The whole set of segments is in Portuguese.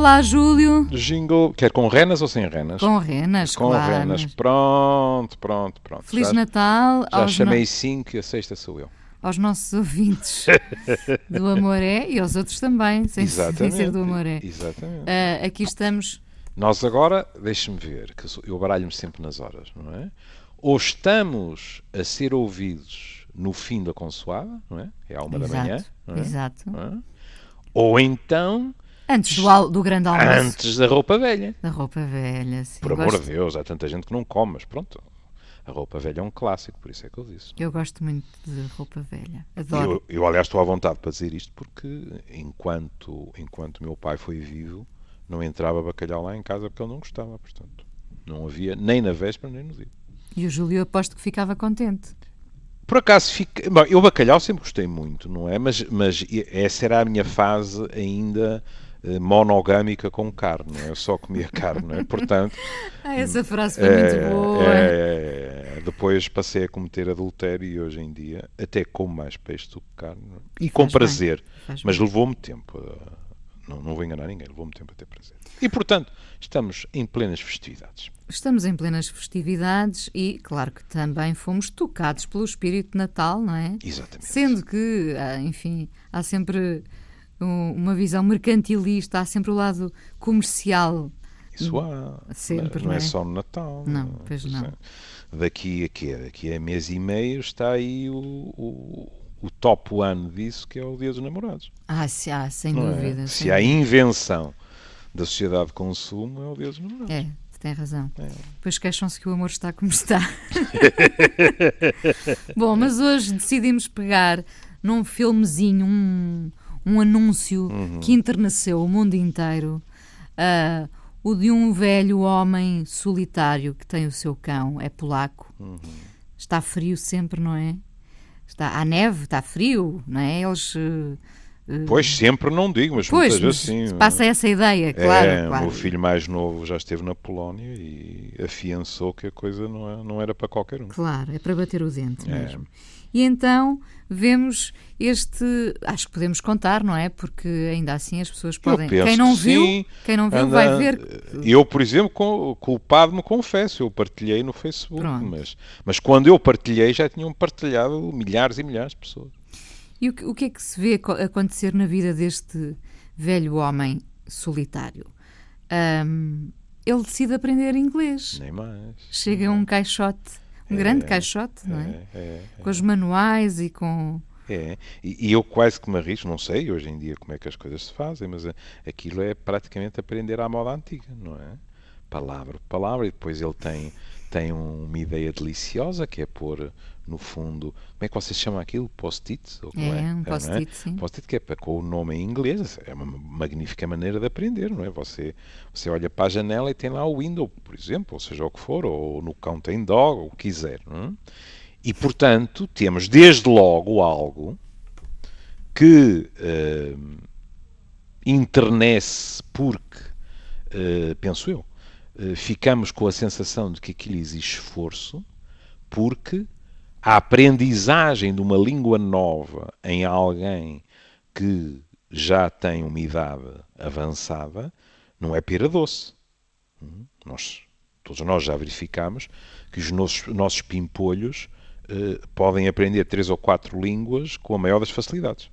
Olá, Júlio. Jingle, quer com renas ou sem renas? Com renas, Com claro. renas. Pronto. Feliz Natal Já chamei 5 e a sexta sou eu. aos nossos ouvintes do Amoré e aos outros também, sem ser do Amoré. Exatamente. Aqui estamos. Nós agora, deixe-me ver, que eu baralho-me sempre nas horas, não é? Ou estamos a ser ouvidos no fim da consoada, não é? É à 1 da manhã. Não é? Exato. Não é? Ou então... Antes do grande almoço. Antes da roupa velha. Da roupa velha, sim. Por amor de Deus, há tanta gente que não come, mas pronto. A roupa velha é um clássico, por isso é que eu disse. Eu gosto muito de roupa velha. Adoro. Eu aliás, estou à vontade para dizer isto porque enquanto meu pai foi vivo, não entrava bacalhau lá em casa porque ele não gostava, portanto. Não havia nem na véspera nem no dia. E o Júlio aposto que ficava contente. Por acaso, bom, eu bacalhau sempre gostei muito, não é? Mas essa era a minha fase ainda monogâmica com carne, não é? Eu só comia carne, não é? Portanto... essa frase foi muito boa. Depois passei a cometer adultério e hoje em dia até como mais peixe do que carne. Não é? E Faz com bem, prazer. faz Mas bem. levou-me tempo. Não vou enganar ninguém, levou-me tempo a ter prazer. E, portanto, estamos em plenas festividades. Estamos em plenas festividades e, claro que também fomos tocados pelo espírito de Natal, não é? Exatamente. Sendo que, enfim, há sempre uma visão mercantilista, há sempre o lado comercial. Isso há. Sempre, não é só no Natal. Não, pois não. Daqui a mês e meio está aí o top one disso, que é o Dia dos Namorados. Sem Não dúvida. é? sem Se há dúvida. invenção da sociedade de consumo, é o Dia dos Namorados. É, tem razão. Depois queixam-se que o amor está como está. Bom, mas hoje decidimos pegar num filmezinho, um anúncio que enterneceu o mundo inteiro. O de um velho homem solitário que tem o seu cão, é polaco. Está frio sempre, não é? Há neve, está frio, não é? Eles... Pois sempre não digo, mas Pois, muitas mas vezes sim. passa essa ideia, claro. O meu filho mais novo já esteve na Polónia e afiançou que a coisa não era para qualquer um. Claro, é para bater o dente mesmo. E então vemos acho que podemos contar, não é? Porque ainda assim as pessoas podem... Quem não viu vai ver... Eu, por exemplo, culpado me confesso, eu partilhei no Facebook, Pronto. mas quando eu partilhei já tinham partilhado milhares e milhares de pessoas. E o que é que se vê acontecer na vida deste velho homem solitário? Ele decide aprender inglês. Nem mais. Chega a um caixote, um grande caixote, não é? Com os manuais e com... E eu quase que me arrisco, não sei hoje em dia como é que as coisas se fazem, mas aquilo é praticamente aprender à moda antiga, não é? Palavra por palavra, e depois ele tem uma ideia deliciosa que é pôr no fundo, como é que vocês chamam aquilo? Post-it? Um post-it, sim. Post-it que é com o nome em inglês, é uma magnífica maneira de aprender, não é? Você olha para a janela e tem lá o window, por exemplo, ou seja o que for, ou no cão tem dog, ou o que quiser, não é? E, portanto, temos desde logo algo que internece porque, penso eu, ficamos com a sensação de que aquilo exige esforço, porque a aprendizagem de uma língua nova em alguém que já tem uma idade avançada não é pera doce. Todos nós já verificamos que os nossos pimpolhos podem aprender 3 ou 4 línguas com a maior das facilidades.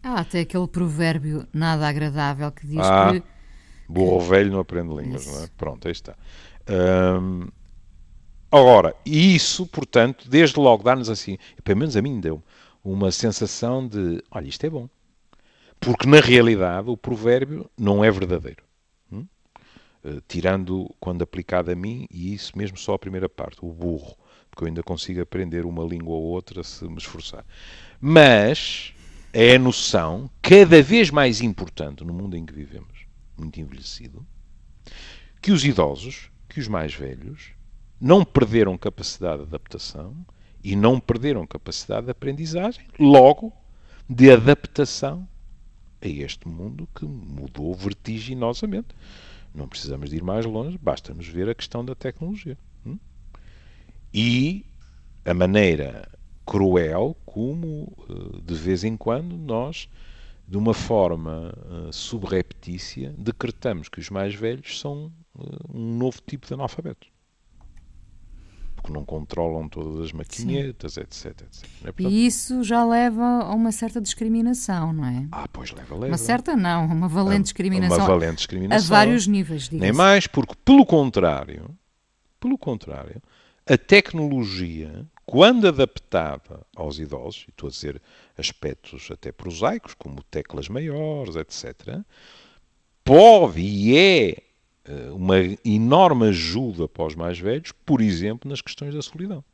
Há até aquele provérbio nada agradável que diz que... Burro velho não aprende línguas, não é? Pronto, aí está. Agora, isso, portanto, desde logo dá-nos assim, pelo menos a mim deu uma sensação de, olha, isto é bom. Porque, na realidade, o provérbio não é verdadeiro. Tirando, quando aplicado a mim, e isso mesmo só a primeira parte, o burro. Porque eu ainda consigo aprender uma língua ou outra se me esforçar. Mas é a noção cada vez mais importante no mundo em que vivemos, muito envelhecido, que os idosos, que os mais velhos, não perderam capacidade de adaptação e não perderam capacidade de aprendizagem, logo, de adaptação a este mundo que mudou vertiginosamente. Não precisamos de ir mais longe, basta-nos ver a questão da tecnologia. E a maneira cruel como, de vez em quando, nós de uma forma subreptícia, decretamos que os mais velhos são um novo tipo de analfabetos. Porque não controlam todas as maquinetas, etc, etc. Não é? Portanto, E isso já leva a uma certa discriminação, não é? pois leva. Uma certa não, uma valente discriminação. Uma valente discriminação. A vários níveis, diga-se. Nem mais, porque, pelo contrário, a tecnologia, quando adaptada aos idosos, e estou a dizer aspectos até prosaicos, como teclas maiores, etc., pode e é uma enorme ajuda para os mais velhos, por exemplo, nas questões da solidão.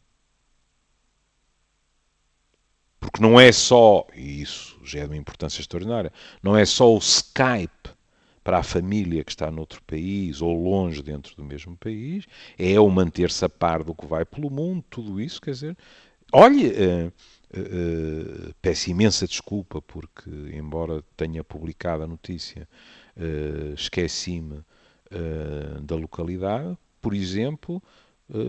Porque não é só, e isso já é de uma importância extraordinária, não é só o Skype para a família que está noutro país ou longe dentro do mesmo país, é o manter-se a par do que vai pelo mundo, tudo isso, quer dizer... Olha, peço imensa desculpa porque, embora tenha publicado a notícia, esqueci-me da localidade. Por exemplo,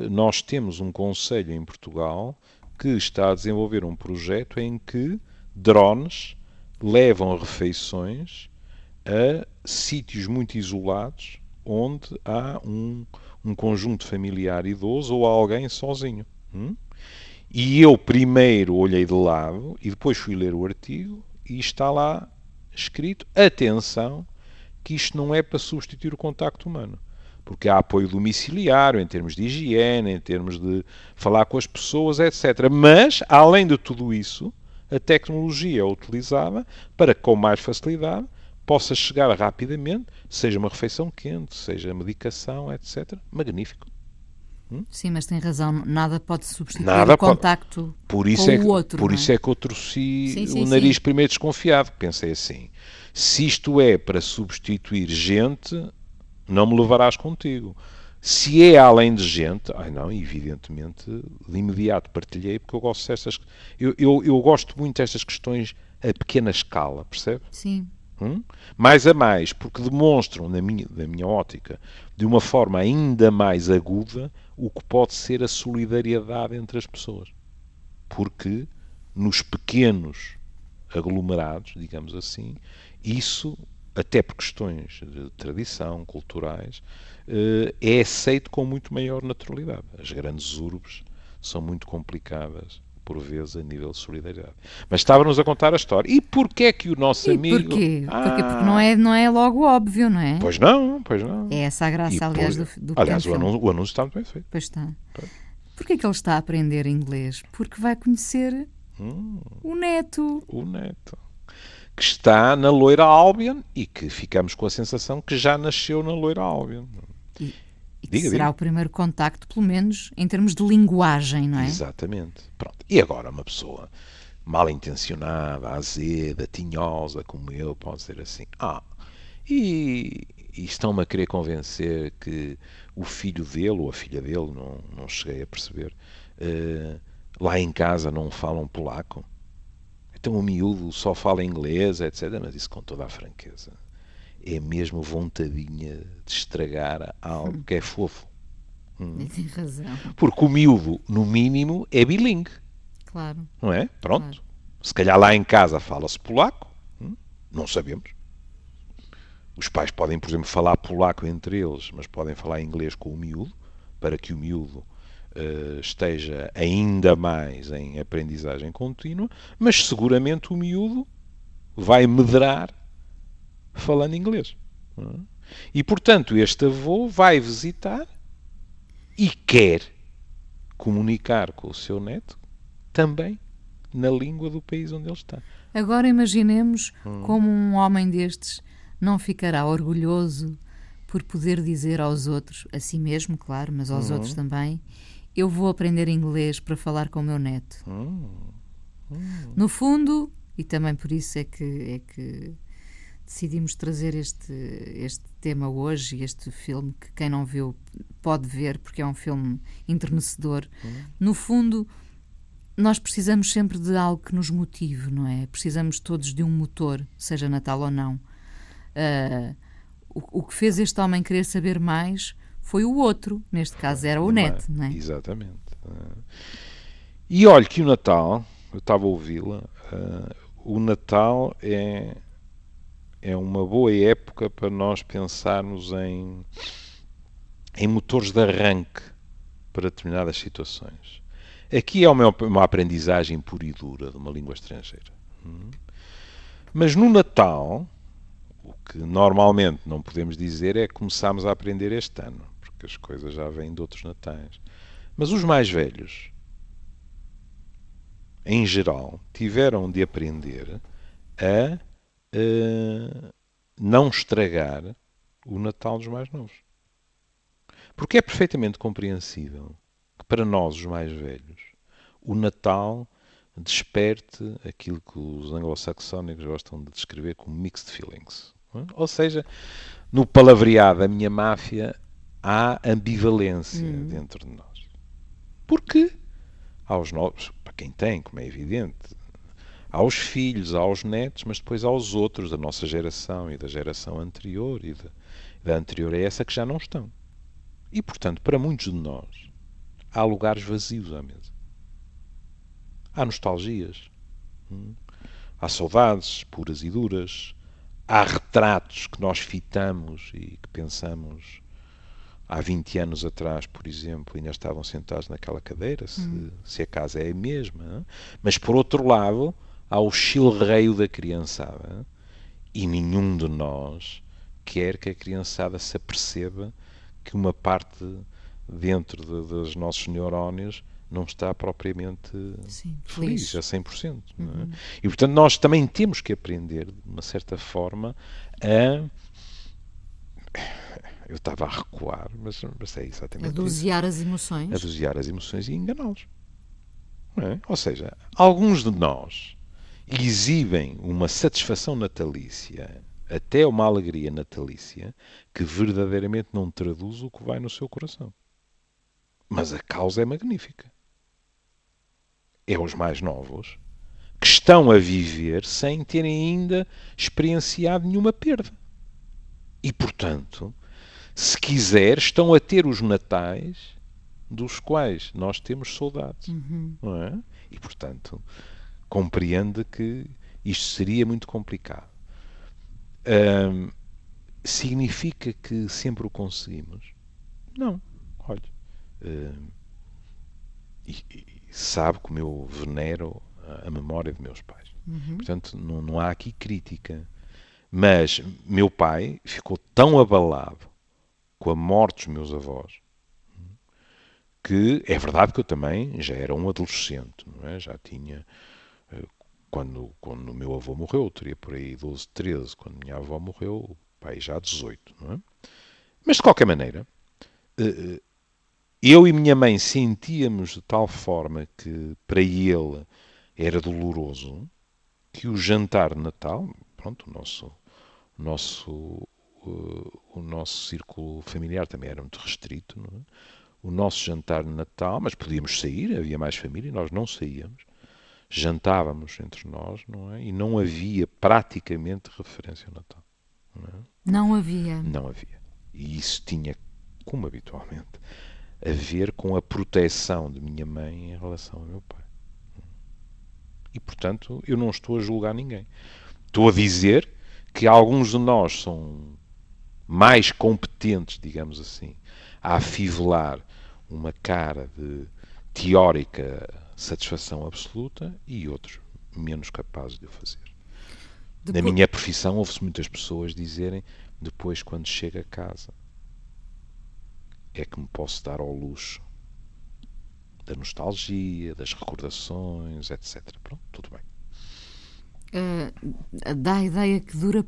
nós temos um concelho em Portugal que está a desenvolver um projeto em que drones levam refeições a sítios muito isolados onde há um conjunto familiar idoso ou alguém sozinho. E eu primeiro olhei de lado e depois fui ler o artigo e está lá escrito, atenção, que isto não é para substituir o contacto humano. Porque há apoio domiciliário, em termos de higiene, em termos de falar com as pessoas, etc. Mas, além de tudo isso, a tecnologia é utilizada para que, com mais facilidade, possa chegar rapidamente, seja uma refeição quente, seja medicação, etc. Magnífico. Sim, mas tem razão, nada pode substituir o contacto com o outro. Por isso é que eu torci o nariz primeiro desconfiado. Pensei assim, se isto é para substituir gente, não me levarás contigo. Se é além de gente, não, evidentemente, de imediato partilhei, porque eu gosto destas... Eu gosto muito destas questões a pequena escala, percebe? Sim. Mais a mais, porque demonstram, da minha ótica, de uma forma ainda mais aguda, o que pode ser a solidariedade entre as pessoas. Porque nos pequenos aglomerados, digamos assim, isso, até por questões de tradição, culturais, é aceito com muito maior naturalidade. As grandes urbes são muito complicadas, por vezes, a nível de solidariedade. Mas estava-nos a contar a história. E porquê é que o nosso amigo... Porquê? Porque não é logo óbvio, não é? Pois não. É essa a graça, aliás, do aliás, o anúncio está muito bem feito. Pois está. Porquê é que ele está a aprender inglês? Porque vai conhecer o neto. O neto. Que está na Loira Albion e que ficamos com a sensação que já nasceu na Loira Albion. E que será o primeiro contacto, pelo menos, em termos de linguagem, não é? Exatamente. Pronto. E agora uma pessoa mal intencionada, azeda, tinhosa, como eu, pode ser assim. E estão-me a querer convencer que o filho dele, ou a filha dele, não cheguei a perceber, lá em casa não falam polaco. Então o miúdo só fala inglês, etc. Mas isso com toda a franqueza. É mesmo vontadinha de estragar algo que é fofo. Tem razão. Porque o miúdo, no mínimo, é bilingue. Claro. Não é? Pronto. Claro. Se calhar lá em casa fala-se polaco. Não sabemos. Os pais podem, por exemplo, falar polaco entre eles, mas podem falar inglês com o miúdo, para que o miúdo esteja ainda mais em aprendizagem contínua, mas seguramente o miúdo vai medrar falando inglês. E, portanto, este avô vai visitar e quer comunicar com o seu neto também na língua do país onde ele está. Agora imaginemos como um homem destes não ficará orgulhoso por poder dizer aos outros, a si mesmo, claro, mas aos outros também, eu vou aprender inglês para falar com o meu neto. No fundo, e também por isso é que decidimos trazer este tema hoje, este filme, que quem não viu pode ver, porque é um filme enternecedor. No fundo, nós precisamos sempre de algo que nos motive, não é? Precisamos todos de um motor, seja Natal ou não. O que fez este homem querer saber mais foi o outro, neste caso era o neto, não é? Exatamente. E olha que o Natal, eu estava a ouvi-la, o Natal é é uma boa época para nós pensarmos em motores de arranque para determinadas situações. Aqui é uma aprendizagem pura e dura de uma língua estrangeira. Mas no Natal, o que normalmente não podemos dizer é que começámos a aprender este ano, porque as coisas já vêm de outros natais. Mas os mais velhos, em geral, tiveram de aprender a não estragar o Natal dos mais novos. Porque é perfeitamente compreensível que para nós, os mais velhos, o Natal desperte aquilo que os anglo-saxónicos gostam de descrever como mixed feelings. Ou seja, no palavreado da minha máfia há ambivalência dentro de nós. Porque aos novos, para quem tem, como é evidente, aos filhos, aos netos, mas depois aos outros da nossa geração e da geração anterior e da anterior a essa que já não estão. E, portanto, para muitos de nós, há lugares vazios à mesa. Há nostalgias. Há saudades puras e duras. Há retratos que nós fitamos e que pensamos há 20 anos atrás, por exemplo, ainda estavam sentados naquela cadeira, se a casa é a mesma. Mas, por outro lado, há o chilreio da criançada e nenhum de nós quer que a criançada se aperceba que uma parte dentro dos nossos neurónios não está propriamente feliz a 100%. Não é? E, portanto, nós também temos que aprender, de uma certa forma, a... Eu estava a recuar, mas é exatamente isso. A dosear as emoções. A dosear as emoções e enganá-los. Não é? Ou seja, alguns de nós exibem uma satisfação natalícia, até uma alegria natalícia, que verdadeiramente não traduz o que vai no seu coração. Mas a causa é magnífica. É os mais novos que estão a viver sem terem ainda experienciado nenhuma perda. E, portanto, se quiser, estão a ter os natais dos quais nós temos saudades. Não é? E, portanto, compreende que isto seria muito complicado. Significa que sempre o conseguimos? Não. Olha, e sabe como eu venero a memória de meus pais. Portanto, não há aqui crítica. Mas meu pai ficou tão abalado com a morte dos meus avós que é verdade que eu também já era um adolescente, não é? Já tinha... Quando o meu avô morreu, eu teria por aí 12, 13. Quando minha avó morreu, o pai já 18, não é? Mas, de qualquer maneira, eu e minha mãe sentíamos de tal forma que para ele era doloroso que o jantar de Natal, pronto, o nosso círculo familiar também era muito restrito, não é? O nosso jantar de Natal, mas podíamos sair, havia mais família, e nós não saíamos. Jantávamos entre nós, não é? E não havia praticamente referência ao Natal. Não é? Não havia. Não havia. E isso tinha, como habitualmente, a ver com a proteção de minha mãe em relação ao meu pai. E, portanto, eu não estou a julgar ninguém. Estou a dizer que alguns de nós são mais competentes, digamos assim, a afivelar uma cara de teórica satisfação absoluta e outros menos capazes de o fazer. Na minha profissão ouve-se muitas pessoas dizerem depois, quando chego a casa, é que me posso dar ao luxo da nostalgia, das recordações, etc. Pronto, tudo bem. Dá a ideia que dura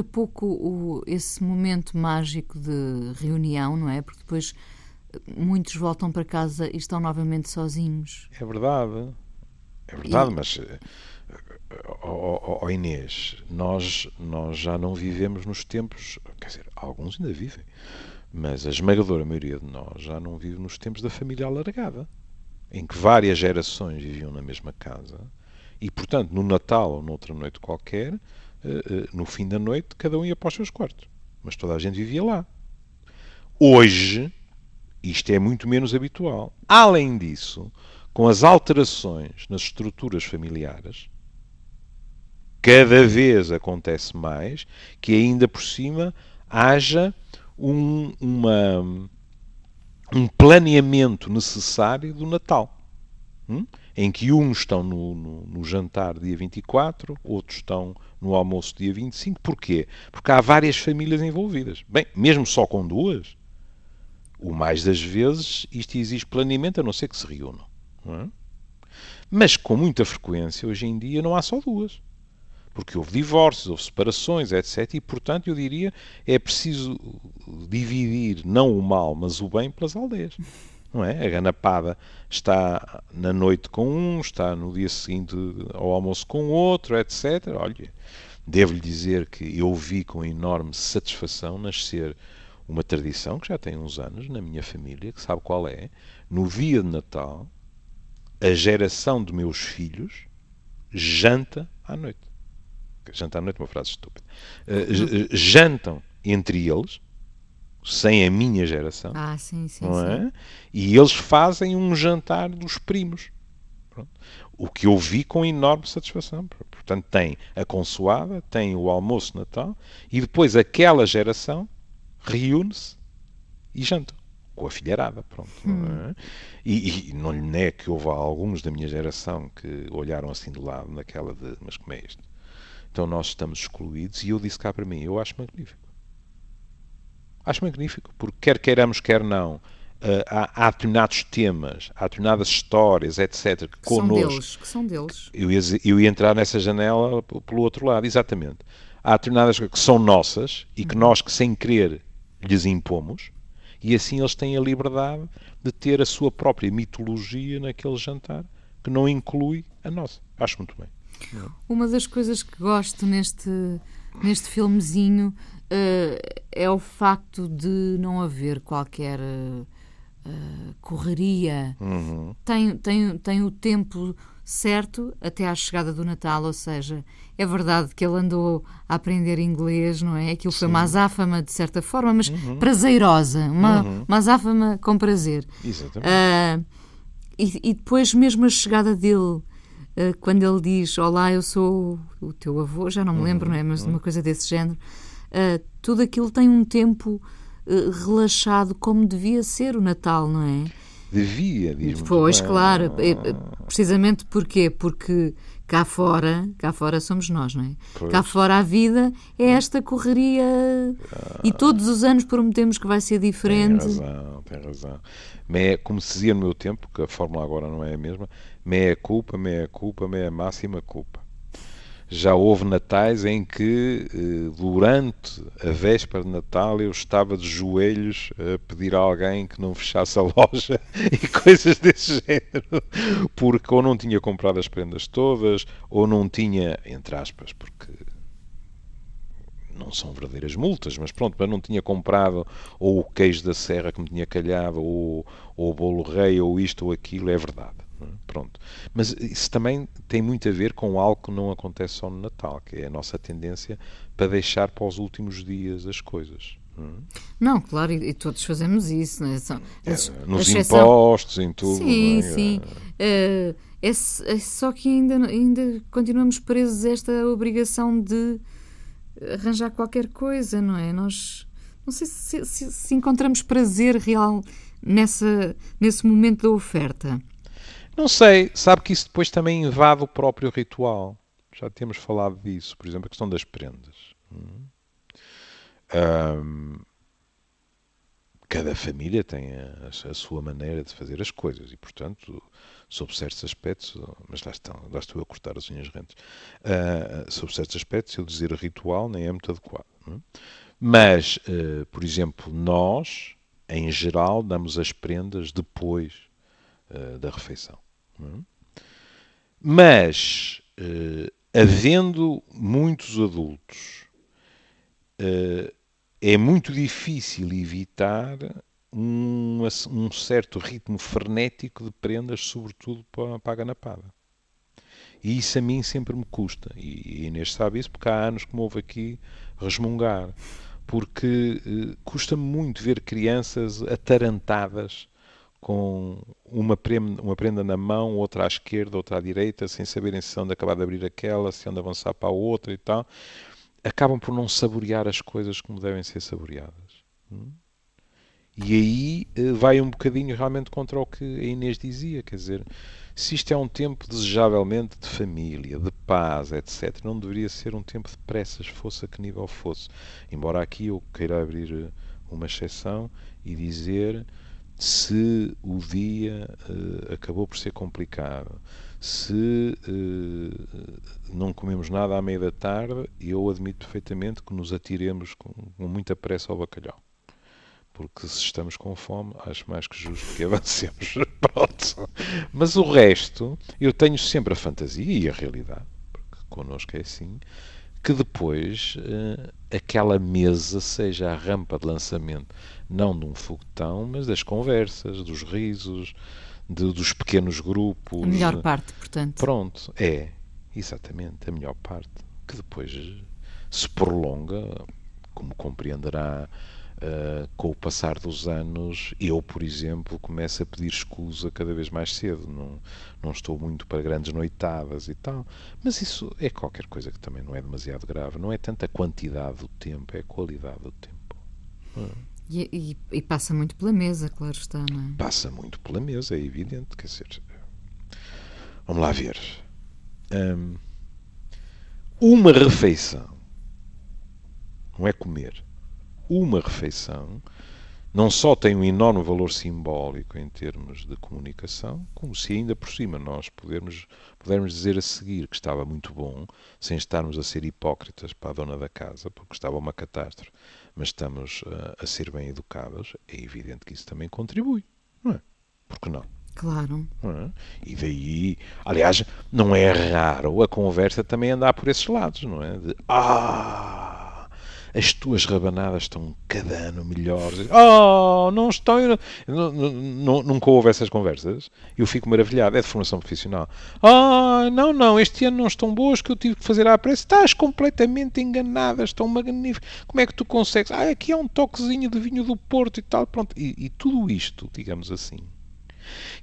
pouco esse momento mágico de reunião, não é? Porque depois muitos voltam para casa e estão novamente sozinhos. É verdade, mas Inês, nós já não vivemos nos tempos, quer dizer, alguns ainda vivem, mas a esmagadora maioria de nós já não vive nos tempos da família alargada, em que várias gerações viviam na mesma casa e, portanto, no Natal ou noutra noite qualquer, no fim da noite, cada um ia para os seus quartos. Mas toda a gente vivia lá. Hoje, isto é muito menos habitual. Além disso, com as alterações nas estruturas familiares, cada vez acontece mais que ainda por cima haja um planeamento necessário do Natal. Em que uns estão no jantar dia 24, outros estão no almoço dia 25. Porquê? Porque há várias famílias envolvidas. Bem, mesmo só com duas, o mais das vezes isto exige planeamento, a não ser que se reúnam. Não é? Mas com muita frequência, hoje em dia, não há só duas. Porque houve divórcios, houve separações, etc. E, portanto, eu diria, é preciso dividir não o mal, mas o bem pelas aldeias. Não é? A ganapada está na noite com um, está no dia seguinte ao almoço com outro, etc. Olha, devo-lhe dizer que eu vi com enorme satisfação nascer uma tradição que já tem uns anos na minha família, que sabe qual é? No dia de Natal, a geração de meus filhos janta à noite. Janta à noite é uma frase estúpida. Jantam entre eles, sem a minha geração, sim, não é? sim. E eles fazem um jantar dos primos. Pronto. O que eu vi com enorme satisfação. Portanto, tem a consoada, tem o almoço de Natal e depois aquela geração reúne-se e janta com a filharada. Pronto, não é? E não lhe nego que houve alguns da minha geração que olharam assim de lado naquela de, mas como é isto? Então nós estamos excluídos e eu disse cá para mim, eu acho magnífico. Acho magnífico, porque quer queiramos, quer não, há determinados temas, há determinadas histórias, etc., que connosco... Que são deles. Eu ia entrar nessa janela pelo outro lado, exatamente. Há determinadas que são nossas e que nós, que sem querer, lhes impomos, e assim eles têm a liberdade de ter a sua própria mitologia naquele jantar, que não inclui a nossa. Acho muito bem. Uma das coisas que gosto neste filmezinho é o facto de não haver qualquer correria. Tem o tempo certo até à chegada do Natal, ou seja, é verdade que ele andou a aprender inglês, não é? Aquilo foi uma azáfama de certa forma, mas prazerosa, uma azáfama com prazer. Exatamente. E depois mesmo a chegada dele, quando ele diz, olá, eu sou o teu avô, já não me lembro, não é? Mas uma coisa desse género, tudo aquilo tem um tempo relaxado, como devia ser o Natal, não é? Devia, diz-me. Pois, claro. Precisamente porquê? Porque cá fora somos nós, não é? Pois. Cá fora a vida é esta correria e todos os anos prometemos que vai ser diferente. Tem razão. Como se dizia no meu tempo, que a fórmula agora não é a mesma, meia culpa, meia máxima culpa. Já houve natais em que, durante a véspera de Natal, eu estava de joelhos a pedir a alguém que não fechasse a loja e coisas desse género, porque ou não tinha comprado as prendas todas, ou não tinha, entre aspas, porque não são verdadeiras multas, mas pronto, mas não tinha comprado ou o queijo da serra que me tinha calhado, ou o bolo rei, ou isto ou aquilo, é verdade. Pronto. Mas isso também tem muito a ver com algo que não acontece só no Natal, que é a nossa tendência para deixar para os últimos dias as coisas. Não, claro, e todos fazemos isso, não é? Nos impostos, em tudo. Sim, não é? sim. É só que ainda continuamos presos a esta obrigação de arranjar qualquer coisa, não é? Nós não sei se encontramos prazer real nesse momento da oferta. Não sei, sabe que isso depois também invade o próprio ritual. Já temos falado disso, por exemplo, a questão das prendas. Cada família tem a sua maneira de fazer as coisas e, portanto, sob certos aspectos, mas lá estou a cortar as unhas rentes, sob certos aspectos, eu dizer ritual nem é muito adequado. Mas, por exemplo, nós, em geral, damos as prendas depois da refeição. Mas, havendo muitos adultos, é muito difícil evitar um certo ritmo frenético de prendas, sobretudo para a ganapada. E isso a mim sempre me custa. E a Inês sabe isso porque há anos que me ouve aqui resmungar. Porque custa-me muito ver crianças atarantadas com uma prenda na mão, outra à esquerda, outra à direita, sem saberem se são de acabar de abrir aquela, se são de avançar para a outra e tal, acabam por não saborear as coisas como devem ser saboreadas. E aí vai um bocadinho realmente contra o que a Inês dizia, quer dizer, se isto é um tempo desejavelmente de família, de paz, etc., não deveria ser um tempo de pressas, fosse a que nível fosse. Embora aqui eu queira abrir uma exceção e dizer, se o dia acabou por ser complicado, se não comemos nada à meia da tarde, eu admito perfeitamente que nos atiremos com muita pressa ao bacalhau. Porque se estamos com fome, acho mais que justo que avancemos. Pronto. Mas o resto, eu tenho sempre a fantasia e a realidade, porque connosco é assim, que depois aquela mesa seja a rampa de lançamento, não de um foguetão, mas das conversas, dos risos, dos pequenos grupos. A melhor parte, portanto. Pronto, é exatamente a melhor parte, que depois se prolonga, como compreenderá. Com o passar dos anos, eu, por exemplo, começo a pedir escusa cada vez mais cedo. Não estou muito para grandes noitadas e tal. Mas isso é qualquer coisa que também não é demasiado grave. Não é tanto a quantidade do tempo, é a qualidade do tempo. E passa muito pela mesa, claro está, não é? Passa muito pela mesa, é evidente. Quer dizer, vamos lá ver. Uma refeição, não é comer. Uma refeição não só tem um enorme valor simbólico em termos de comunicação, como se ainda por cima nós pudermos dizer a seguir que estava muito bom, sem estarmos a ser hipócritas para a dona da casa, porque estava uma catástrofe, mas estamos a ser bem educados, é evidente que isso também contribui, não é? Por que não? Claro. Não é? E daí, aliás, não é raro a conversa também andar por esses lados, não é? De, as tuas rabanadas estão cada ano melhores. Não estão. Nunca houve essas conversas. Eu fico maravilhado. É de formação profissional. Não, este ano não estão boas que eu tive que fazer à pressa. Estás completamente enganada. Estão magníficas. Como é que tu consegues? Aqui há um toquezinho de vinho do Porto e tal. Pronto. E tudo isto, digamos assim,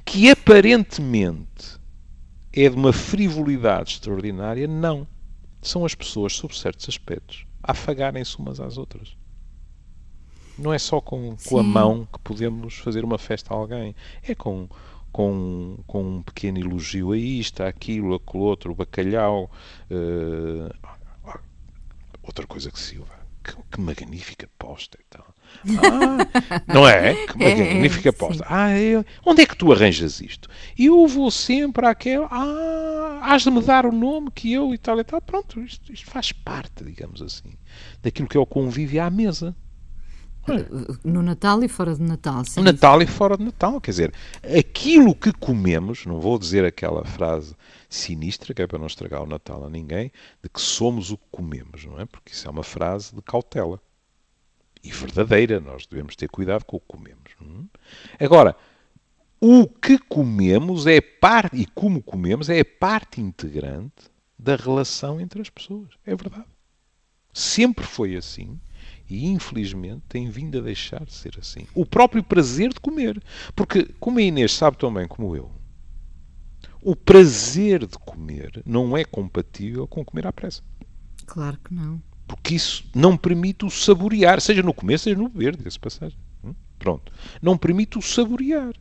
que aparentemente é de uma frivolidade extraordinária, não. São as pessoas, sob certos aspectos, a afagarem-se umas às outras. Não é só com a mão que podemos fazer uma festa a alguém. É com um pequeno elogio a isto, a aquilo, aquilo outro, o bacalhau. Outra coisa que Silva. Que magnífica posta e tal. Não é? Que magnífica posta. Onde é que tu arranjas isto? Eu vou sempre àquela. Has de me dar o nome que eu e tal e tal. Pronto, isto faz parte, digamos assim, daquilo que é o convívio à mesa. No Natal e fora de Natal. No Natal e fora de Natal. Quer dizer, aquilo que comemos, não vou dizer aquela frase sinistra, que é para não estragar o Natal a ninguém, de que somos o que comemos, não é? Porque isso é uma frase de cautela. E verdadeira, nós devemos ter cuidado com o que comemos. Não é? Agora, o que comemos é parte, e como comemos, é parte integrante da relação entre as pessoas. É verdade. Sempre foi assim. E, infelizmente, tem vindo a deixar de ser assim. O próprio prazer de comer. Porque, como a Inês sabe tão bem como eu, o prazer de comer não é compatível com comer à pressa. Claro que não. Porque isso não permite o saborear, seja no comer, seja no beber, diga-se passagem. Pronto. Não permite o saborear.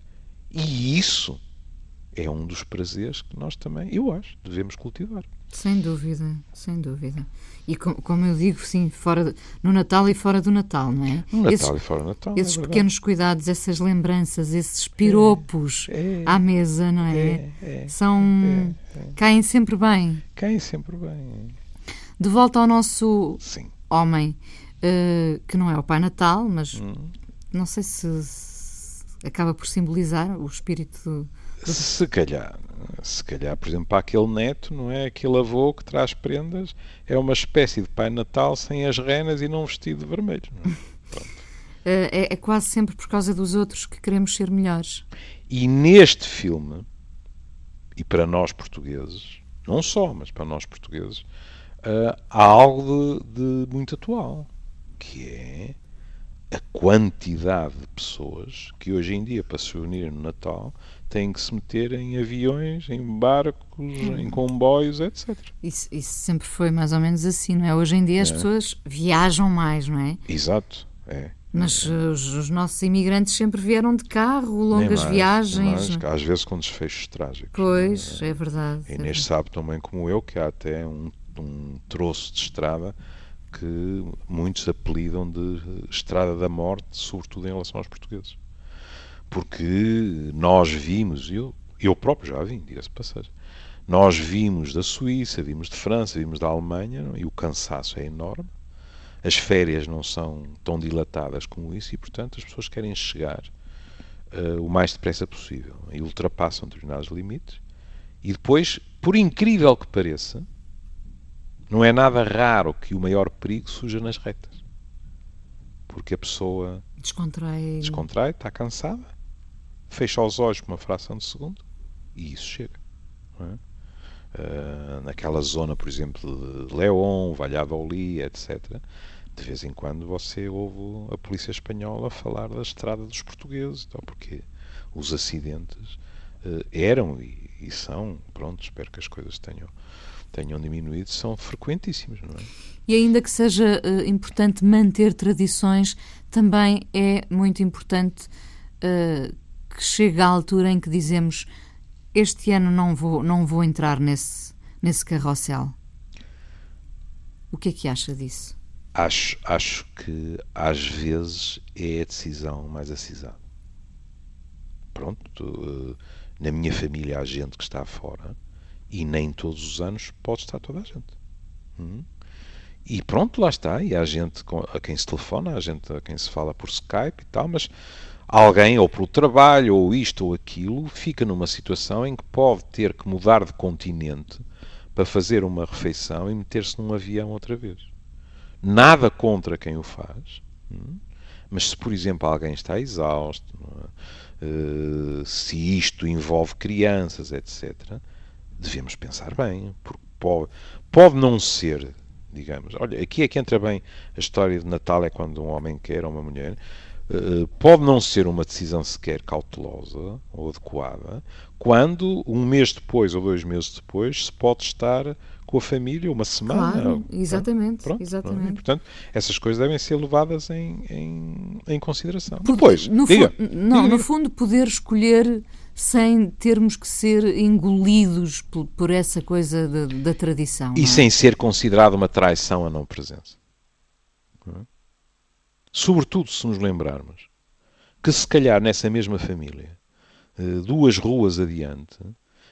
E isso é um dos prazeres que nós também, eu acho, devemos cultivar. Sem dúvida, sem dúvida. E como eu digo, sim, no Natal e fora do Natal, não é? No Natal e fora do Natal. Esses pequenos cuidados, essas lembranças, esses piropos à mesa, não é? Caem sempre bem. Caem sempre bem. De volta ao nosso homem, que não é o Pai Natal, mas não sei se acaba por simbolizar o espírito Se calhar, por exemplo, para aquele neto, não é? Aquele avô que traz prendas, é uma espécie de Pai Natal sem as renas e não vestido de vermelho. Não é? É quase sempre por causa dos outros que queremos ser melhores. E neste filme, e para nós portugueses, não só, mas para nós portugueses, há algo de muito atual, que é a quantidade de pessoas que hoje em dia, para se reunirem no Natal, têm que se meter em aviões, em barcos, em comboios, etc. Isso sempre foi mais ou menos assim, não é? Hoje em dia as pessoas viajam mais, não é? Exato, Mas os nossos imigrantes sempre vieram de carro, longas viagens. Nem mais, às vezes com desfechos trágicos. Pois, é verdade. A Inês sabe tão bem como eu que há até um troço de estrada que muitos apelidam de Estrada da Morte, sobretudo em relação aos portugueses. Porque nós vimos, eu próprio já vim, diga-se de passagem, nós vimos da Suíça, vimos de França, vimos da Alemanha, e o cansaço é enorme. As férias não são tão dilatadas como isso e, portanto, as pessoas querem chegar o mais depressa possível e ultrapassam determinados limites. E depois, por incrível que pareça, não é nada raro que o maior perigo surja nas retas. Porque a pessoa descontrai, está cansada, fecha os olhos por uma fração de segundo e isso chega. Não é? Naquela zona, por exemplo, de León, Valladolid, etc., de vez em quando você ouve a polícia espanhola falar da estrada dos portugueses, porque os acidentes eram e são, pronto, espero que as coisas tenham diminuído, são frequentíssimos, não é? E ainda que seja importante manter tradições, também é muito importante que chegue à altura em que dizemos: este ano não vou entrar nesse carrossel. O que é que acha disso? Acho que às vezes é a decisão mais acisada. Pronto, na minha família há gente que está fora e nem todos os anos pode estar toda a gente. E pronto, lá está. E há gente a quem se telefona, há gente a quem se fala por Skype e tal, mas alguém, ou pelo trabalho, ou isto ou aquilo, fica numa situação em que pode ter que mudar de continente para fazer uma refeição e meter-se num avião outra vez. Nada contra quem o faz, mas se, por exemplo, alguém está exausto, se isto envolve crianças, etc., devemos pensar bem, porque pode não ser, digamos, olha, aqui é que entra bem a história de Natal, é quando um homem quer ou uma mulher, pode não ser uma decisão sequer cautelosa ou adequada, quando um mês depois ou 2 meses depois se pode estar com a família uma semana. Claro, exatamente. Pronto, exatamente. Portanto, essas coisas devem ser levadas em consideração. Depois, no fundo, poder escolher sem termos que ser engolidos por essa coisa da tradição. E sem ser considerado uma traição a não presença. Sobretudo se nos lembrarmos que se calhar nessa mesma família, 2 ruas adiante,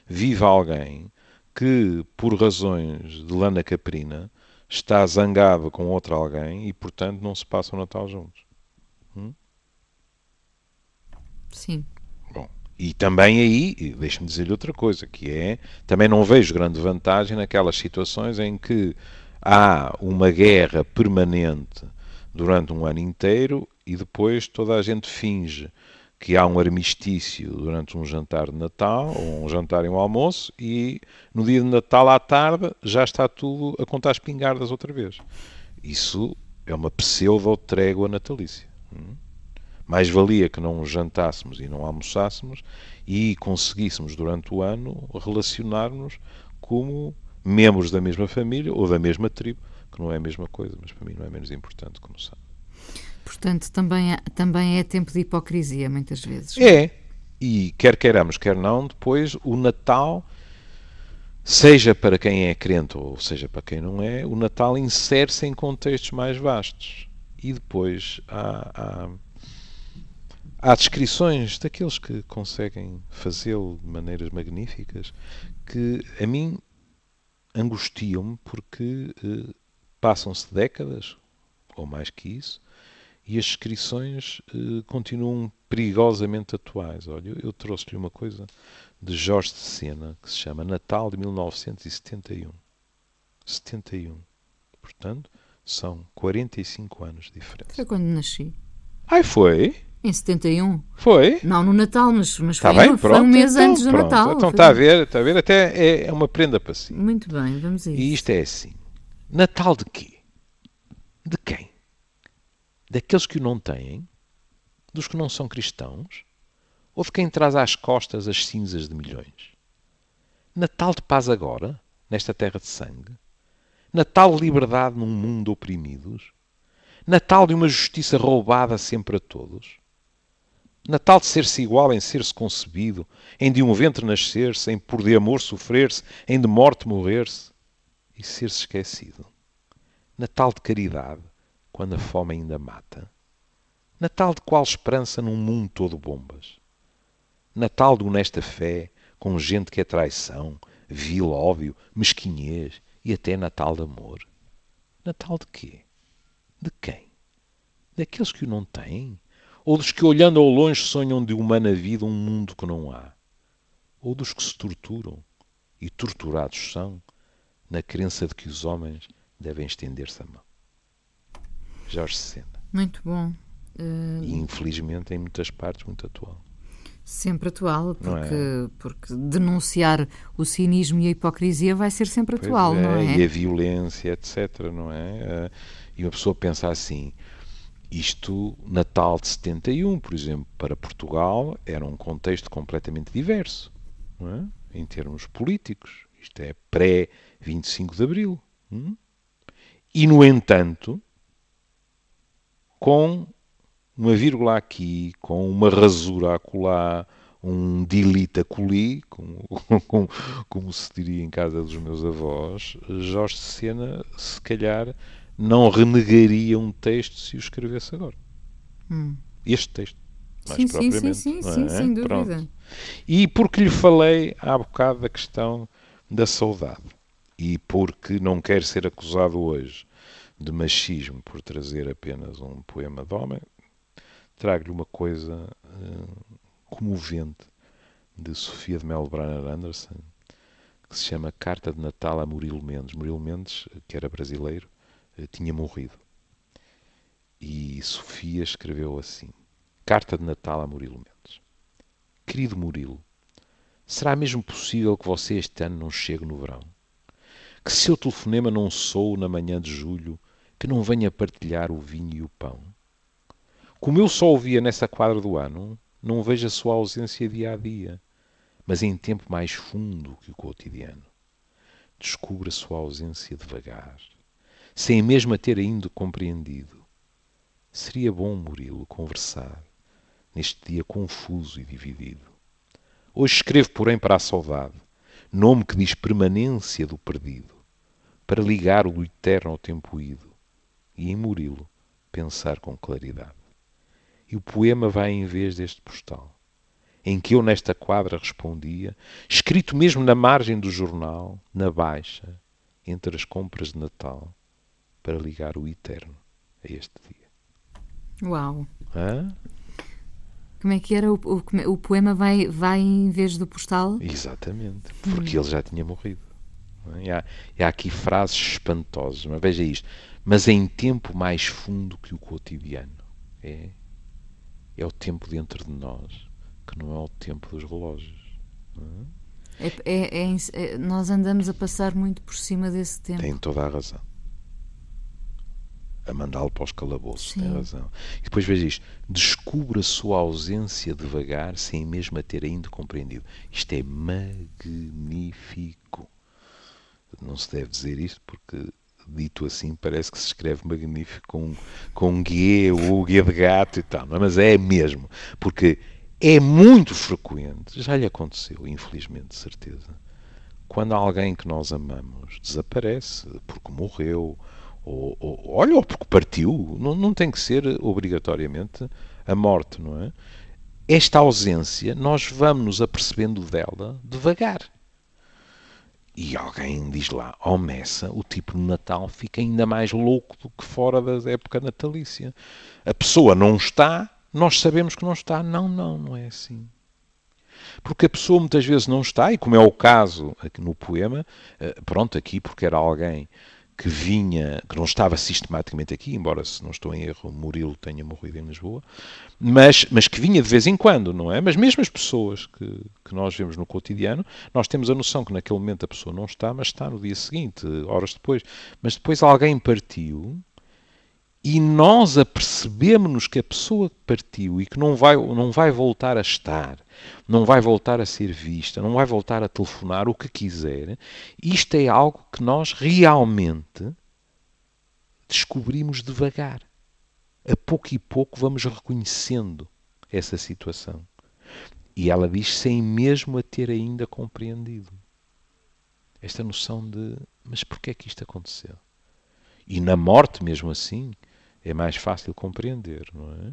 vive alguém que, por razões de lana caprina, está zangado com outro alguém e, portanto, não se passa o Natal juntos. Sim. Bom, e também aí, deixe-me dizer-lhe outra coisa, que é, também não vejo grande vantagem naquelas situações em que há uma guerra permanente durante um ano inteiro e depois toda a gente finge que há um armistício durante um jantar de Natal, ou um jantar e um almoço, e no dia de Natal à tarde já está tudo a contar as espingardas outra vez. Isso é uma pseudo-trégua natalícia. Mais valia que não jantássemos e não almoçássemos e conseguíssemos durante o ano relacionar-nos como membros da mesma família ou da mesma tribo, que não é a mesma coisa, mas para mim não é menos importante, como sabe. Portanto, também é tempo de hipocrisia, muitas vezes. É. E quer queiramos, quer não, depois o Natal, seja para quem é crente ou seja para quem não é, o Natal insere-se em contextos mais vastos. E depois há descrições daqueles que conseguem fazê-lo de maneiras magníficas que a mim angustiam-me porque passam-se décadas, ou mais que isso, e as descrições continuam perigosamente atuais. Olha, eu trouxe-lhe uma coisa de Jorge de Sena, que se chama Natal de 1971. 71. Portanto, são 45 anos de diferença. Foi quando nasci. Ai, foi? Em 71. Foi? Não no Natal, mas Tá bem, foi um mês antes do Natal. Então está a ver, até é uma prenda para si. Muito bem, vamos a isso. E isto é assim. Natal de quê? De quem? Daqueles que o não têm? Dos que não são cristãos? Ou de quem traz às costas as cinzas de milhões? Natal de paz agora, nesta terra de sangue? Natal de liberdade num mundo de oprimidos? Natal de uma justiça roubada sempre a todos? Natal de ser-se igual em ser-se concebido, em de um ventre nascer-se, em por de amor sofrer-se, em de morte morrer-se e ser-se esquecido? Natal de caridade, quando a fome ainda mata? Natal de qual esperança num mundo todo bombas? Natal de honesta fé, com gente que é traição, vil ódio, mesquinhez e até Natal de amor? Natal de quê? De quem? Daqueles que o não têm? Ou dos que, olhando ao longe, sonham de humana vida um mundo que não há? Ou dos que se torturam, e torturados são, na crença de que os homens devem estender-se a mão? Jorge Sena. Muito bom. E infelizmente em muitas partes muito atual. Sempre atual, Não é? porque denunciar o cinismo e a hipocrisia vai ser sempre atual, não é? E a violência, etc., não é? E uma pessoa pensa assim, isto, Natal de 71, por exemplo, para Portugal, era um contexto completamente diverso, não é? Em termos políticos. Isto é pré-25 de Abril. E, no entanto, com uma vírgula aqui, com uma rasura acolá, um delete acolhi, como se diria em casa dos meus avós, Jorge Sena, se calhar, não renegaria um texto se o escrevesse agora. Este texto, mais Sim, propriamente. sim, não é? sem dúvida. Pronto. E porque lhe falei há bocado da questão da saudade, e porque não quero ser acusado hoje de machismo por trazer apenas um poema de homem, trago-lhe uma coisa comovente de Sofia de Mello Brunner Anderson, que se chama Carta de Natal a Murilo Mendes. Murilo Mendes, que era brasileiro, tinha morrido. E Sofia escreveu assim: Carta de Natal a Murilo Mendes. Querido Murilo, será mesmo possível que você este ano não chegue no verão? Que seu telefonema não soe na manhã de julho, que não venha partilhar o vinho e o pão? Como eu só o via nessa quadra do ano, não vejo a sua ausência dia a dia, mas em tempo mais fundo que o cotidiano. Descubra a sua ausência devagar, sem mesmo a ter ainda compreendido. Seria bom, Murilo, conversar neste dia confuso e dividido. Hoje escrevo, porém, para a saudade, nome que diz permanência do perdido, para ligar o do eterno ao tempo ido, e em Murilo pensar com claridade. E o poema vai em vez deste postal, em que eu nesta quadra respondia, escrito mesmo na margem do jornal, na baixa, entre as compras de Natal, para ligar o eterno a este dia. Uau! Hã? Como é que era? O poema vai em vez do postal? Exatamente, porque ele já tinha morrido. E há aqui frases espantosas, mas veja isto. Mas em tempo mais fundo que o cotidiano. É o tempo dentro de nós, que não é o tempo dos relógios. Não é? Nós andamos a passar muito por cima desse tempo. Tem toda a razão. A mandá-lo para os calabouços, Sim. tem razão. E depois veja isto. Descubra a sua ausência devagar, sem mesmo a ter ainda compreendido. Isto é magnífico. Não se deve dizer isto porque, dito assim, parece que se escreve magnífico com um guê ou guê de gato e tal. Não é? Mas é mesmo. Porque é muito frequente, já lhe aconteceu, infelizmente, de certeza, quando alguém que nós amamos desaparece porque morreu, ou porque partiu, não tem que ser obrigatoriamente a morte, não é? Esta ausência, nós vamos nos apercebendo dela devagar. E alguém diz lá, ao Messa, o tipo de Natal fica ainda mais louco do que fora da época natalícia. A pessoa não está, nós sabemos que não está. Não é assim. Porque a pessoa muitas vezes não está, e como é o caso aqui no poema, pronto, aqui porque era alguém que vinha, que não estava sistematicamente aqui, embora, se não estou em erro, Murilo tenha morrido em Lisboa, mas que vinha de vez em quando, não é? Mas mesmo as pessoas que nós vemos no cotidiano, nós temos a noção que naquele momento a pessoa não está, mas está no dia seguinte, horas depois. Mas depois alguém partiu e nós apercebemos-nos que a pessoa que partiu e que não vai voltar a estar, não vai voltar a ser vista, não vai voltar a telefonar, o que quiser, isto é algo que nós realmente descobrimos devagar. A pouco e pouco vamos reconhecendo essa situação. E ela diz sem mesmo a ter ainda compreendido. Esta noção de, mas porquê é que isto aconteceu? E na morte, mesmo assim, é mais fácil compreender, não é?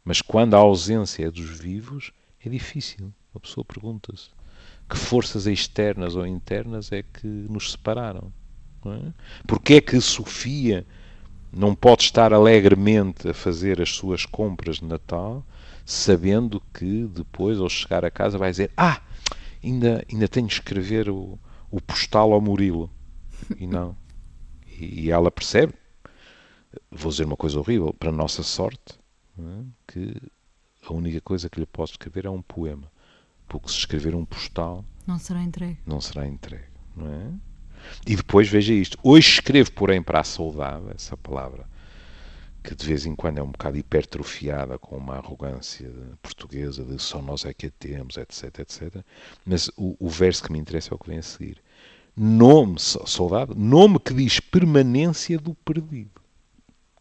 Mas quando a ausência é dos vivos, é difícil. A pessoa pergunta-se que forças externas ou internas é que nos separaram, não é? Porquê é que Sofia não pode estar alegremente a fazer as suas compras de Natal, sabendo que depois, ao chegar a casa, vai dizer: ainda tenho de escrever o postal ao Murilo. E não. E ela percebe, vou dizer uma coisa horrível, para a nossa sorte, não é? Que a única coisa que lhe posso escrever é um poema. Porque se escrever um postal... Não será entregue. Não será entregue, não é? E depois, veja isto. Hoje escrevo, porém, para a saudade, essa palavra, que de vez em quando é um bocado hipertrofiada com uma arrogância portuguesa de só nós é que a temos, etc, etc. Mas o verso que me interessa é o que vem a seguir. Nome, saudade, nome que diz permanência do perdido.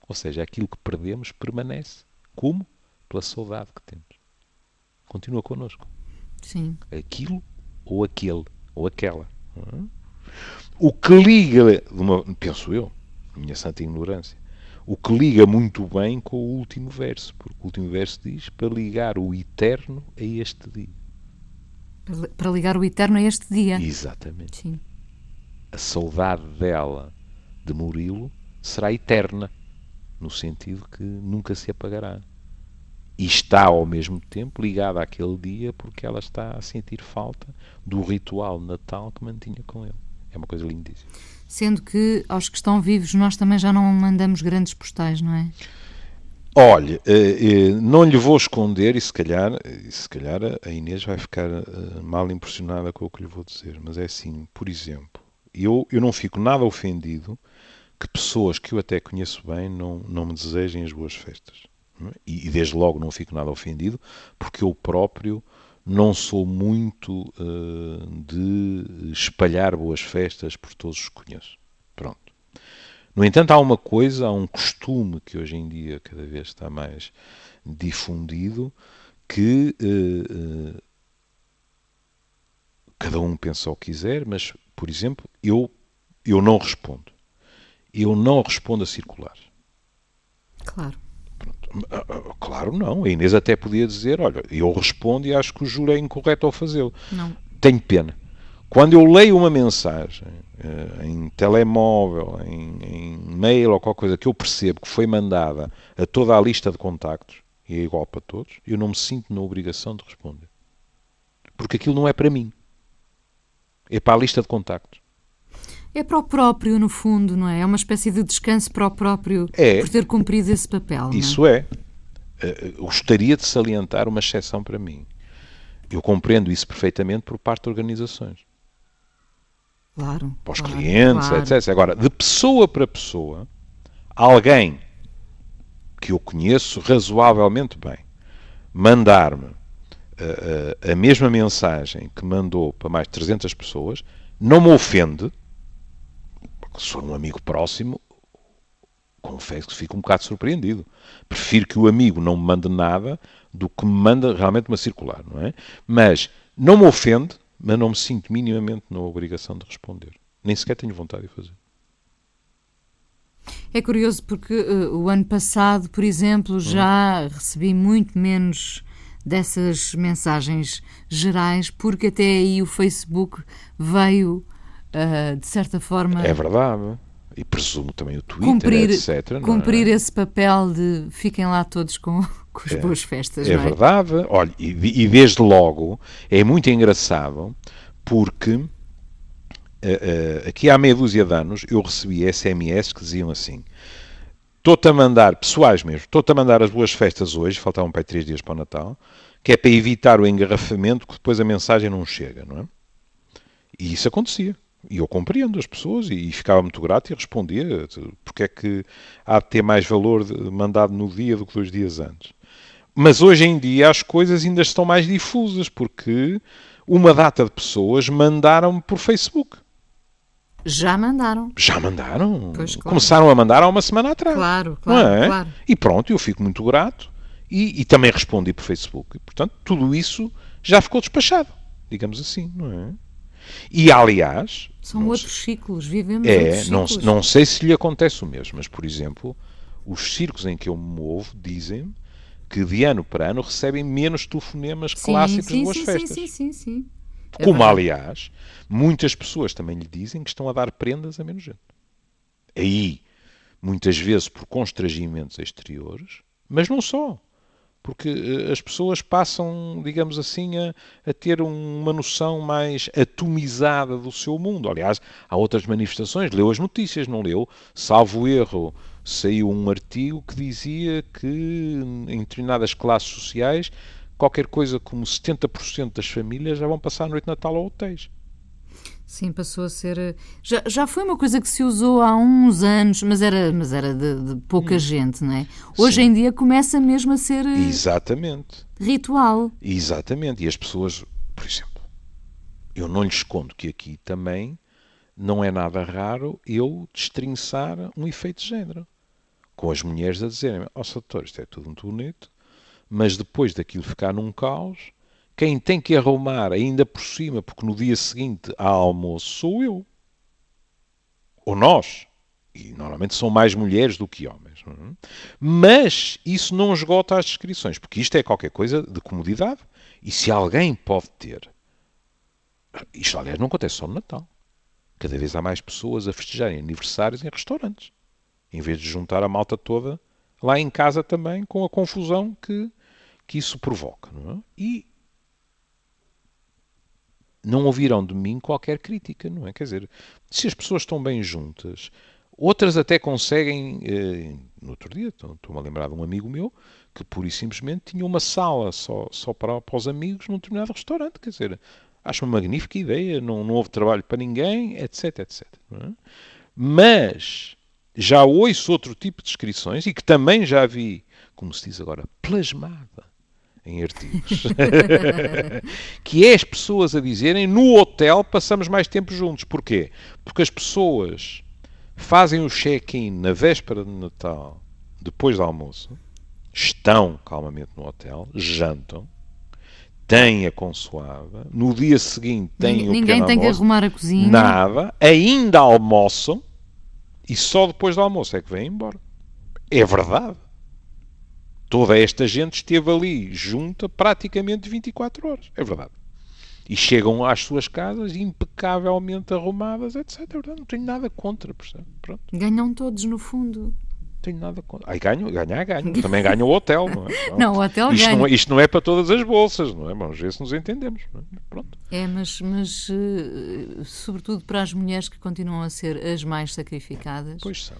Ou seja, aquilo que perdemos permanece. Como? Pela saudade que temos. Continua connosco. Sim. Aquilo ou aquele ou aquela. O que liga, penso eu, minha santa ignorância, o que liga muito bem com o último verso, porque o último verso diz para ligar o eterno a este dia. Para ligar o eterno a este dia. Exatamente. Sim. A saudade dela, de Murilo, será eterna, no sentido que nunca se apagará. E está, ao mesmo tempo, ligada àquele dia porque ela está a sentir falta do ritual de Natal que mantinha com ele. É uma coisa lindíssima. Sendo que, aos que estão vivos, nós também já não mandamos grandes postais, não é? Olha, não lhe vou esconder, e se calhar a Inês vai ficar mal impressionada com o que lhe vou dizer, mas é assim, por exemplo, eu não fico nada ofendido que pessoas que eu até conheço bem não me desejem as boas festas. E desde logo não fico nada ofendido, porque eu próprio não sou muito de espalhar boas festas por todos os que conheço. Pronto. No entanto, há um costume que hoje em dia cada vez está mais difundido, que cada um pensa o que quiser, mas, por exemplo, eu não respondo. Eu não respondo a circulares. Claro. Claro, não. A Inês até podia dizer: olha, eu respondo e acho que o juro é incorreto ao fazê-lo. Não. Tenho pena. Quando eu leio uma mensagem em telemóvel, em mail ou qualquer coisa que eu percebo que foi mandada a toda a lista de contactos, e é igual para todos, eu não me sinto na obrigação de responder. Porque aquilo não é para mim. É para a lista de contactos. É para o próprio, no fundo, não é? É uma espécie de descanso para o próprio por ter cumprido esse papel. Não é? Isso é. Gostaria de salientar uma exceção para mim. Eu compreendo isso perfeitamente por parte de organizações. Claro. Para os clientes, etc. Agora, de pessoa para pessoa, alguém que eu conheço razoavelmente bem mandar-me a mesma mensagem que mandou para mais de 300 pessoas, não me ofende. Se for um amigo próximo, confesso que fico um bocado surpreendido. Prefiro que o amigo não me mande nada do que me manda realmente uma circular, não é? Mas não me ofende, mas não me sinto minimamente na obrigação de responder. Nem sequer tenho vontade de fazer. É curioso porque o ano passado, por exemplo, já recebi muito menos dessas mensagens gerais, porque até aí o Facebook veio... de certa forma... É verdade. E presumo também o Twitter, etc. Cumprir esse papel de fiquem lá todos com as boas festas, não é? É verdade. Olha, e desde logo é muito engraçado porque aqui há meia dúzia de anos eu recebi SMS que diziam assim: estou-te a mandar, pessoais mesmo, estou-te a mandar as boas festas hoje, faltavam para aí 3 dias para o Natal, que é para evitar o engarrafamento que depois a mensagem não chega, não é? E isso acontecia. E eu compreendo as pessoas e ficava muito grato e respondia porque é que há de ter mais valor mandado no dia do que 2 dias antes. Mas hoje em dia as coisas ainda estão mais difusas porque uma data de pessoas mandaram-me por Facebook. Já mandaram. Já mandaram? Pois, claro. Começaram a mandar há uma semana atrás. Claro, não claro, é? claro. E pronto, eu fico muito grato e também respondi por Facebook. E, portanto, tudo isso já ficou despachado, digamos assim, não é? E, aliás... São outros ciclos, vivemos outros ciclos. Não sei se lhe acontece o mesmo, mas, por exemplo, os circos em que eu me movo dizem que de ano para ano recebem menos telefonemas clássicos de boas festas. Sim. Como, aliás, muitas pessoas também lhe dizem que estão a dar prendas a menos gente. Aí, muitas vezes por constrangimentos exteriores, mas não só. Porque as pessoas passam, digamos assim, a ter uma noção mais atomizada do seu mundo. Aliás, há outras manifestações. Leu as notícias, não leu? Salvo erro, saiu um artigo que dizia que em determinadas classes sociais qualquer coisa como 70% das famílias já vão passar a noite de Natal a hotéis. Sim, passou a ser... Já foi uma coisa que se usou há uns anos, mas era de pouca gente, não é? Hoje em dia começa mesmo a ser... Exatamente. Ritual. Exatamente. E as pessoas, por exemplo, eu não lhes escondo que aqui também não é nada raro eu destrinçar um efeito de género. Com as mulheres a dizerem, doutor, isto é tudo muito bonito, mas depois daquilo ficar num caos... Quem tem que arrumar ainda por cima, porque no dia seguinte há almoço, sou eu. Ou nós. E normalmente são mais mulheres do que homens. Não é? Mas isso não esgota as descrições, porque isto é qualquer coisa de comodidade. E se alguém pode ter... Isto, aliás, não acontece só no Natal. Cada vez há mais pessoas a festejarem aniversários em restaurantes. Em vez de juntar a malta toda lá em casa também, com a confusão que isso provoca. Não é? E não ouviram de mim qualquer crítica, não é? Quer dizer, se as pessoas estão bem juntas, outras até conseguem... no outro dia, estou-me a lembrar de um amigo meu que pura e simplesmente tinha uma sala só para os amigos num determinado restaurante. Quer dizer, acho uma magnífica ideia, não houve trabalho para ninguém, etc, etc. Não é? Mas já ouço outro tipo de descrições e que também já vi, como se diz agora, plasmada em artigos, que é as pessoas a dizerem no hotel passamos mais tempo juntos. Porquê? Porque as pessoas fazem o check-in na véspera de Natal, depois do almoço, estão calmamente no hotel, jantam, têm a consoada, no dia seguinte têm o pequeno almoço, ninguém tem que arrumar a cozinha, nada, ainda almoçam e só depois do almoço é que vêm embora. É verdade. Toda esta gente esteve ali junta praticamente 24 horas. É verdade. E chegam às suas casas impecavelmente arrumadas, etc. É verdade. Não tenho nada contra, percebe? Pronto. Ganham todos, no fundo. Não tenho nada contra. Aí ganho. Também ganho o hotel, não é? Não, o hotel ganha. Isto não é para todas as bolsas, não é? Vamos ver se nos entendemos. Não é? Pronto. Mas sobretudo para as mulheres que continuam a ser as mais sacrificadas. Pois são.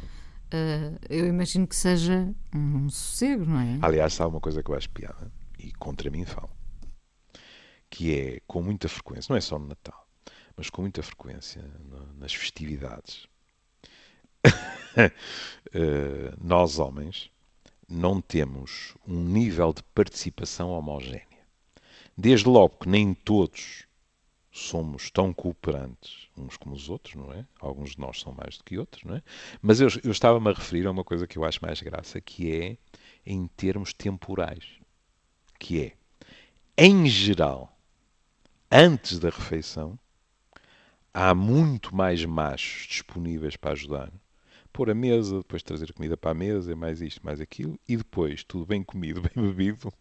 Eu imagino que seja um sossego, não é? Aliás, há uma coisa que eu acho piada, e contra mim falo, que é, com muita frequência, não é só no Natal, mas com muita frequência nas festividades, nós homens não temos um nível de participação homogénea. Desde logo que nem todos somos tão cooperantes uns como os outros, não é? Alguns de nós são mais do que outros, não é? Mas eu estava-me a referir a uma coisa que eu acho mais graça, que é em termos temporais. Que é, em geral, antes da refeição, há muito mais machos disponíveis para ajudar. Pôr a mesa, depois trazer comida para a mesa, mais isto, mais aquilo, e depois, tudo bem comido, bem bebido,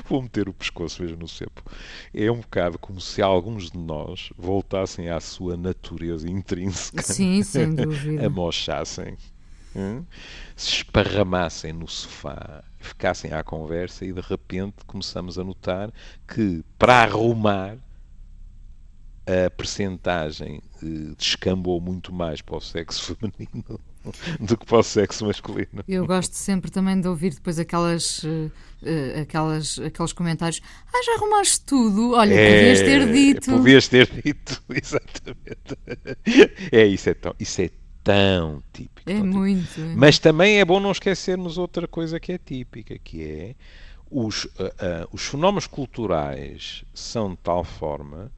vou meter o pescoço mesmo no cepo. É um bocado como se alguns de nós voltassem à sua natureza intrínseca. Sim, sem dúvida. Amochassem, se esparramassem no sofá, ficassem à conversa e de repente começamos a notar que para arrumar a percentagem descambou muito mais para o sexo feminino do que para o sexo masculino. Eu gosto sempre também de ouvir depois aqueles comentários. Já arrumaste tudo? Olha, podias ter dito. Podias ter dito, exatamente. Isso é tão típico. É tão muito. Típico. Mas também é bom não esquecermos outra coisa que é típica, que é os fenómenos culturais são de tal forma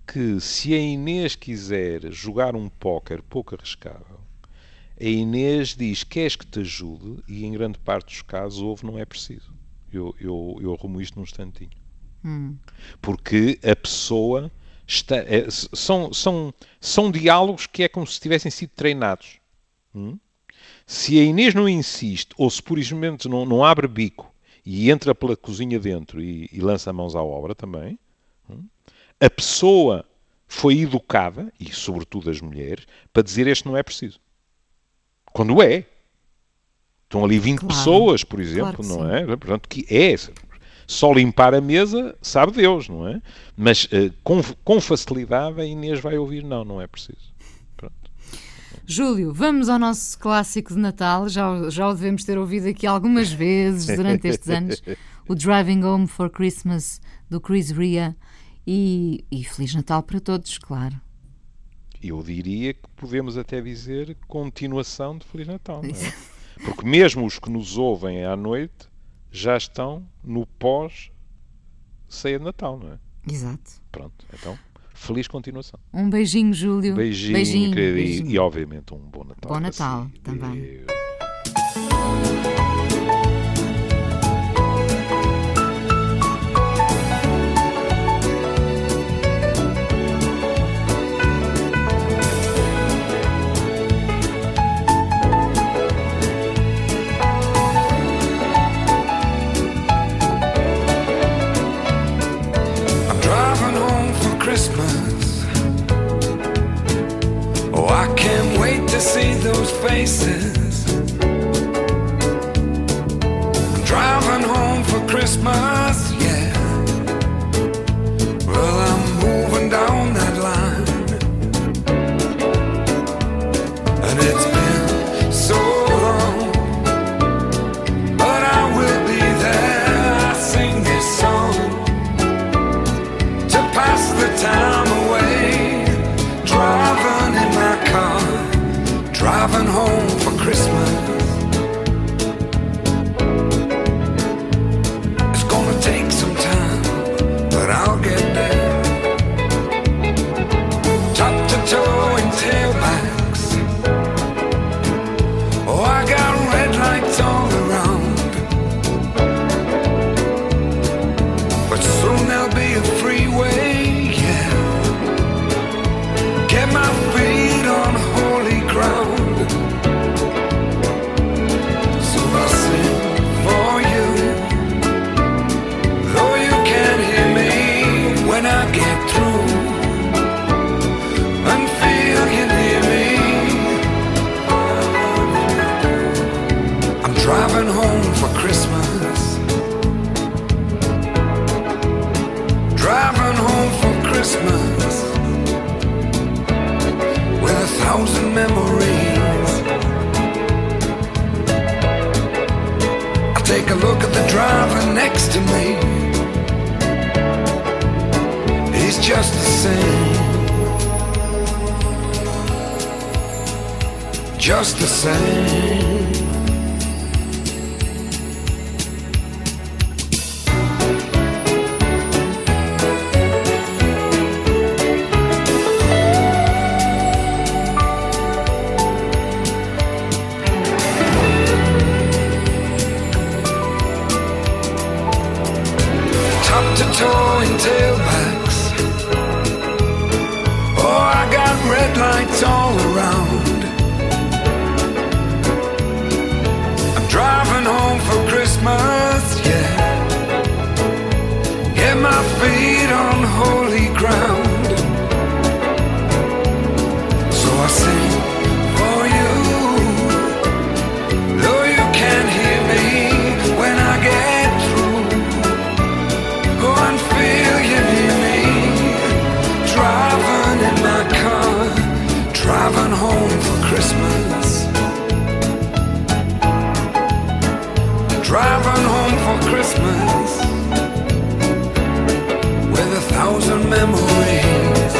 que se a Inês quiser jogar um póquer pouco arriscável, a Inês diz: queres que te ajude? E em grande parte dos casos não é preciso. Eu arrumo isto num instantinho. Porque a pessoa está... São diálogos que é como se tivessem sido treinados. Se a Inês não insiste, ou se por exemplo não abre bico e entra pela cozinha dentro e lança mãos à obra também, a pessoa foi educada, e sobretudo as mulheres, para dizer: este não é preciso. Quando é. Estão ali 20 pessoas, por exemplo, não sim. é? Portanto, que é só limpar a mesa, sabe Deus, não é? Mas com facilidade a Inês vai ouvir: não é preciso. Pronto. Júlio, vamos ao nosso clássico de Natal. Já o devemos ter ouvido aqui algumas vezes durante estes anos. O Driving Home for Christmas, do Chris Rea. E Feliz Natal para todos, claro. Eu diria que podemos até dizer continuação de Feliz Natal, não é? Porque mesmo os que nos ouvem à noite já estão no pós-ceia de Natal, não é? Exato. Pronto, então, feliz continuação. Um beijinho, Júlio. Beijinho. E obviamente um bom Natal. Bom Natal também. To see those faces. I'm driving home for Christmas, yeah. Well, I'm moving down that line, and it's been so long, but I will be there. I sing this song to pass the time away, driving in my car, driving home for Christmas. It's gonna take some time, but I'll get there. Top to toe in tailbacks. Oh, I got red lights all around, but soon there'll be a freeway, yeah. Get my feet on holy ground. Driving home for Christmas. Driving home for Christmas with 1,000 memories. I take a look at the driver next to me. He's just the same. Just the same. Towing tailbacks. Oh, I got red lights all around, Christmas. Driving home for Christmas with 1,000 memories.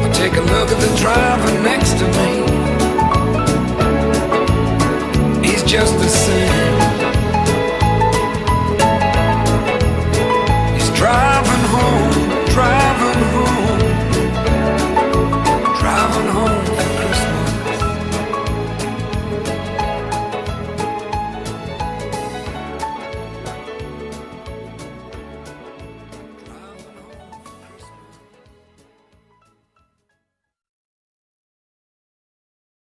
I take a look at the driver next to me. He's just the same.